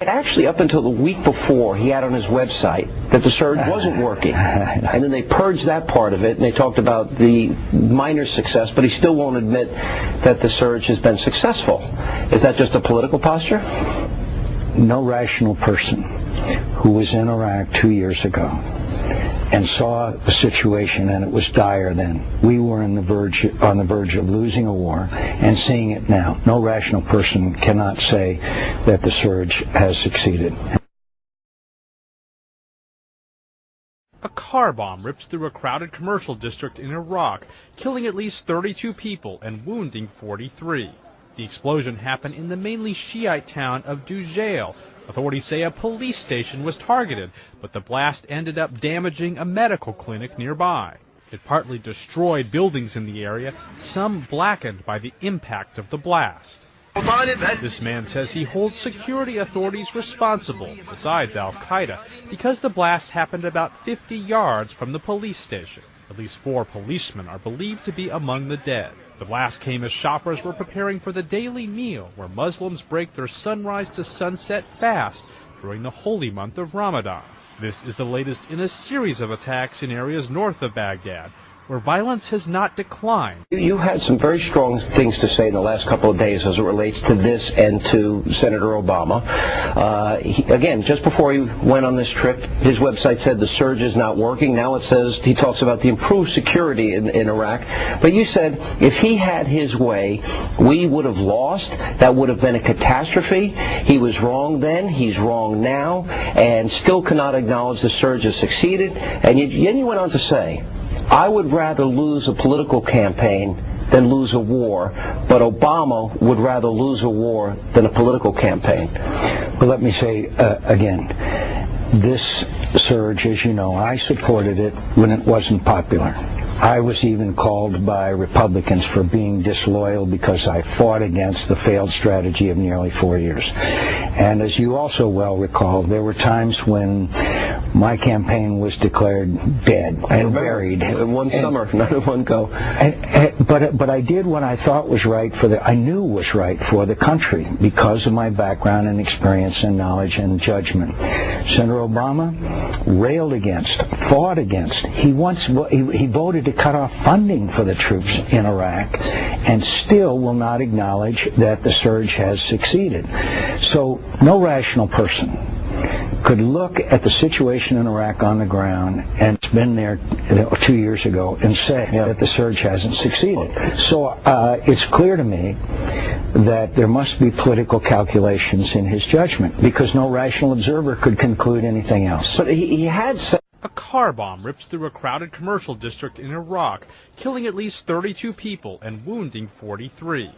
Actually, up until the week before, he had on his website that the surge wasn't working. And then they purged that part of it, and they talked about the minor success, but he still won't admit that the surge has been successful. Is that just a political posture? No rational person who was in Iraq 2 years ago and saw the situation, and it was dire then. We were on the verge of losing a war, and seeing it now. No rational person cannot say that the surge has succeeded. A car bomb rips through a crowded commercial district in Iraq, killing at least 32 people and wounding 43. The explosion happened in the mainly Shiite town of Dujail. Authorities say a police station was targeted, but the blast ended up damaging a medical clinic nearby. It partly destroyed buildings in the area, some blackened by the impact of the blast. This man says he holds security authorities responsible, besides Al-Qaeda, because the blast happened about 50 yards from the police station. At least 4 policemen are believed to be among the dead. The blast came as shoppers were preparing for the daily meal, where Muslims break their sunrise to sunset fast during the holy month of Ramadan. This is the latest in a series of attacks in areas north of Baghdad, where violence has not declined. You had some very strong things to say in the last couple of days as it relates to this and to Senator Obama. Again, just before he went on this trip, his website said the surge is not working. Now it says he talks about the improved security in Iraq. But you said if he had his way, we would have lost. That would have been a catastrophe. He was wrong then. He's wrong now, and still cannot acknowledge the surge has succeeded. And then you went on to say, I would rather lose a political campaign than lose a war, but Obama would rather lose a war than a political campaign. Well, let me say again, this surge, as you know, I supported it when it wasn't popular. I was even called by Republicans for being disloyal because I fought against the failed strategy of nearly 4 years. And as you also well recall, there were times when my campaign was declared dead and buried. In one summer, not in one go. But I did what I thought was right I knew was right for the country because of my background and experience and knowledge and judgment. Senator Obama railed against, fought against. He voted to cut off funding for the troops in Iraq and still will not acknowledge that the surge has succeeded. So no rational person could look at the situation in Iraq on the ground, and it's been there 2 years ago, and say that the surge hasn't succeeded. So it's clear to me that there must be political calculations in his judgment, because no rational observer could conclude anything else. But he had said a car bomb rips through a crowded commercial district in Iraq, killing at least 32 people and wounding 43.